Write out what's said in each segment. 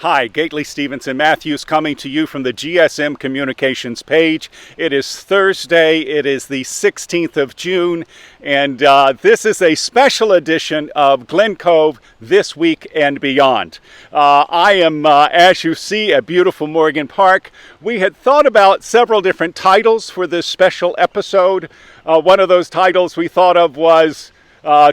Hi, Gately Stevenson Matthews coming to you from the GSM Communications page. It is Thursday, it is the 16th of June, and this is a special edition of Glen Cove This Week and Beyond. I am, as you see, at beautiful Morgan Park. We had thought about several different titles for this special episode. One of those titles we thought of was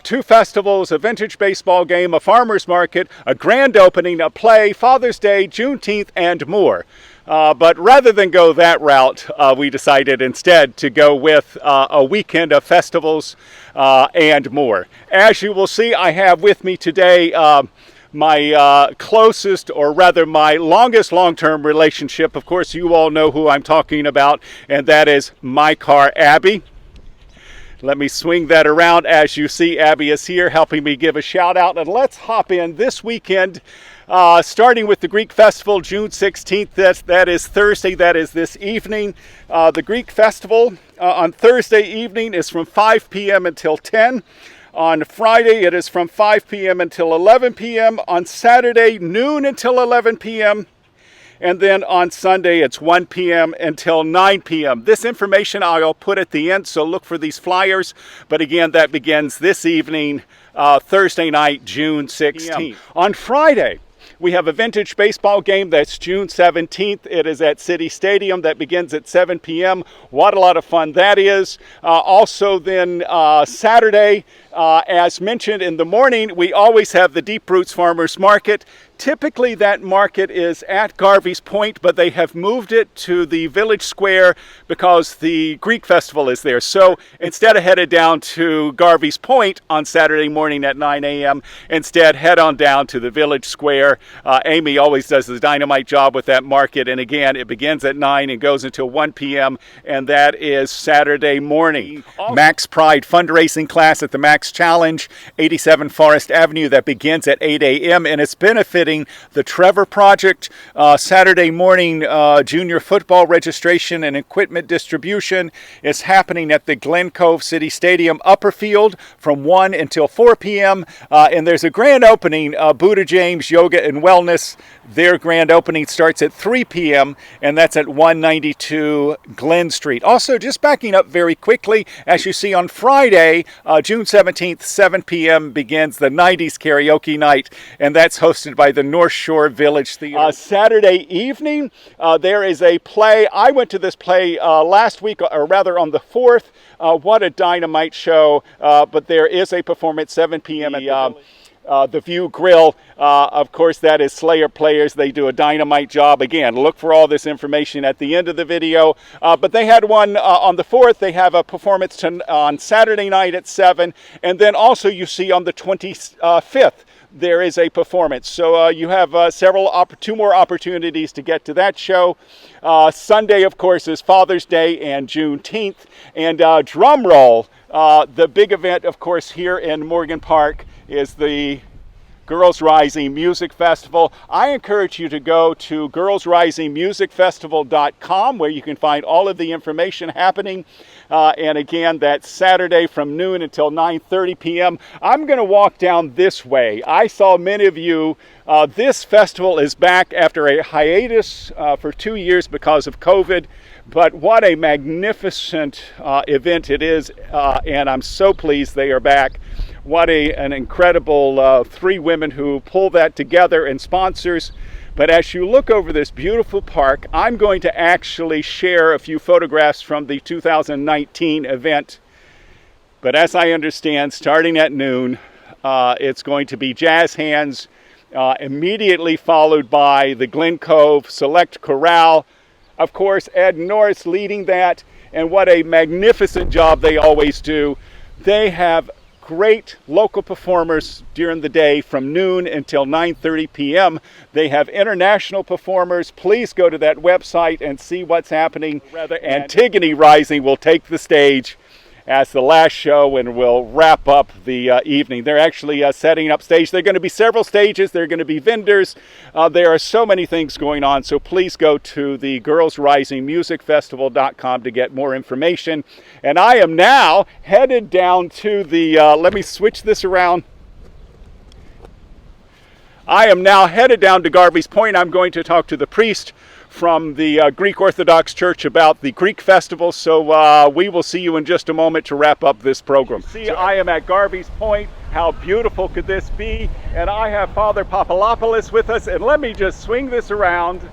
two festivals, a vintage baseball game, a farmer's market, a grand opening, a play, Father's Day, Juneteenth, and more. But rather than go that route, we decided instead to go with a weekend of festivals and more. As you will see, I have with me today my closest, or rather my longest long-term relationship. Of course, you all know who I'm talking about, and that is my car, Abby. Let me swing that around. As you see, Abby is here helping me give a shout out. And let's hop in this weekend, starting with the Greek Festival, June 16th. That is Thursday. That is this evening. The Greek Festival on Thursday evening is from 5 p.m. until 10. On Friday, it is from 5 p.m. until 11 p.m. On Saturday, noon until 11 p.m. And then on Sunday, it's 1 p.m. until 9 p.m. This information I'll put at the end, so look for these flyers. But again, that begins this evening, Thursday night, June 16th. On Friday, we have a vintage baseball game that's June 17th. It is at City Stadium. That begins at 7 p.m. What a lot of fun that is. Also then Saturday, as mentioned in the morning, we always have the Deep Roots Farmers Market. Typically that market is at Garvey's Point, but they have moved it to the Village Square because the Greek Festival is there. So instead of headed down to Garvey's Point on Saturday morning at 9 a.m., instead head on down to the Village Square. Amy always does a dynamite job with that market. And again, it begins at 9 and goes until 1 p.m., and that is Saturday morning. Max Pride fundraising class at the Max Challenge, 87 Forest Avenue. That begins at 8 a.m., and it's benefiting the Trevor Project. Saturday morning junior football registration and equipment distribution is happening at the Glen Cove City Stadium upper field from 1 until 4 p.m. And there's a grand opening, Buddha James Yoga and Wellness. Their grand opening starts at 3 p.m. and that's at 192 Glen Street. Also, just backing up very quickly, as you see on Friday, June 17th, 7 p.m. begins the 90s karaoke night, and that's hosted by the North Shore Village Theater. Saturday evening, there is a play. I went to this play last week, or rather on the 4th. What a dynamite show. But there is a performance 7 p.m. at the View Grill. Of course, that is Slayer Players. They do a dynamite job. Again, look for all this information at the end of the video. But they had one on the 4th. They have a performance on Saturday night at 7. And then also you see on the 25th, there is a performance. So you have two more opportunities to get to that show. Sunday, of course, is Father's Day and Juneteenth. And drum roll, the big event, of course, here in Morgan Park is the Girls Rising Music Festival. I encourage you to go to girlsrisingmusicfestival.com, where you can find all of the information happening. And again, that's Saturday from noon until 9:30 p.m. I'm going to walk down this way. I saw many of you. This festival is back after a hiatus for 2 years because of COVID. But what a magnificent event it is, and I'm so pleased they are back. What an incredible three women who pull that together and sponsors. But as you look over this beautiful park, I'm going to actually share a few photographs from the 2019 event. But as I understand, starting at noon, it's going to be jazz hands, immediately followed by the Glen Cove Select Chorale. Of course, Ed Norris leading that, and what a magnificent job they always do. They have great local performers during the day from noon until 9:30 p.m. They have international performers. Please go to that website and see what's happening. Antigone Rising will take the stage as the last show and will wrap up the evening. They're actually setting up stage. There are going to be several stages. There are going to be vendors. There are so many things going on. So please go to the girlsrisingmusicfestival.com to get more information. And I am now headed down to the, let me switch this around. I am now headed down to Garvey's Point. I'm going to talk to the priest from the Greek Orthodox Church about the Greek festival. So we will see you in just a moment to wrap up this program. See, I am at Garvey's Point. How beautiful could this be? And I have Father Papalopoulos with us. And let me just swing this around.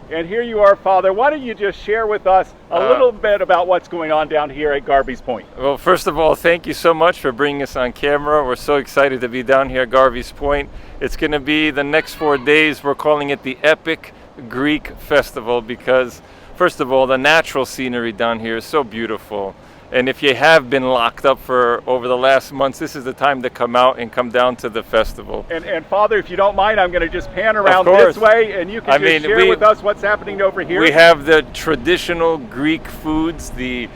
And here you are, Father. Why don't you just share with us a little bit about what's going on down here at Garvey's Point? Well, first of all, thank you so much for bringing us on camera. We're so excited to be down here at Garvey's Point. It's going to be the next 4 days. We're calling it the Epic Greek Festival because, first of all, the natural scenery down here is so beautiful. And if you have been locked up for over the last months, this is the time to come out and come down to the festival. And Father, if you don't mind, I'm going to just pan around this way, and you can share with us what's happening over here. We have the traditional Greek foods, the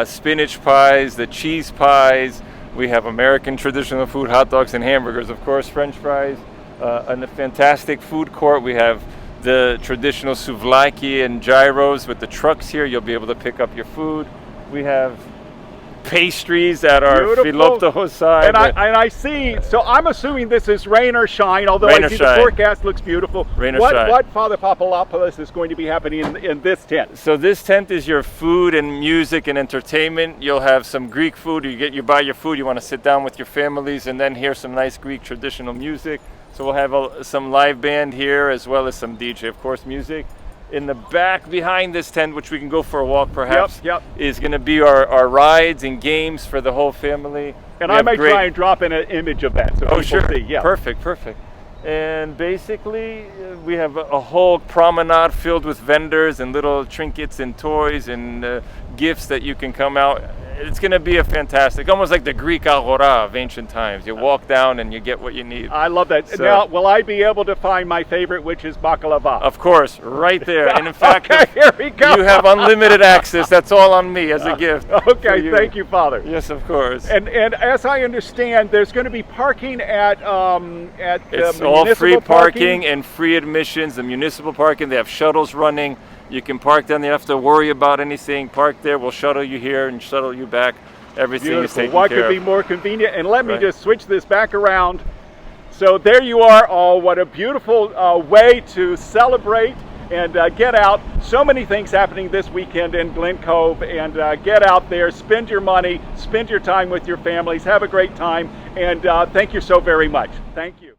spinach pies, the cheese pies. We have American traditional food, hot dogs and hamburgers, of course, French fries. And a fantastic food court. We have the traditional souvlaki and gyros with the trucks here. You'll be able to pick up your food. We have pastries that are philoptochosai. And I see, so I'm assuming this is rain or shine, although I see the forecast looks beautiful. Rain or shine. What, Father Papalopoulos, is going to be happening in this tent? So this tent is your food and music and entertainment. You'll have some Greek food. You buy your food, you want to sit down with your families and then hear some nice Greek traditional music. So we'll have some live band here as well as some DJ, of course, music. In the back behind this tent, which we can go for a walk perhaps, is going to be our rides and games for the whole family. And I may try and drop in an image of that so people sure. see. Yeah. Perfect. And basically, we have a whole promenade filled with vendors and little trinkets and toys and gifts that you can come out. It's going to be a fantastic, almost like the Greek agora of ancient times. You walk down and you get what you need. I love that. So, now, will I be able to find my favorite, which is baklava? Of course, right there. And in fact, here we go. You have unlimited access. That's all on me as a gift. Okay, thank you, Father. Yes, of course. And as I understand, there's going to be parking at it's all free parking and free admissions. The municipal parking, they have shuttles running. You can park down there. You don't have to worry about anything. Park there. We'll shuttle you here and shuttle you back. Everything is taken care of. What could be more convenient? And let me just switch this back around. So there you are. Oh, what a beautiful way to celebrate and get out. So many things happening this weekend in Glen Cove. And get out there, spend your money, spend your time with your families, have a great time. And thank you so very much. Thank you.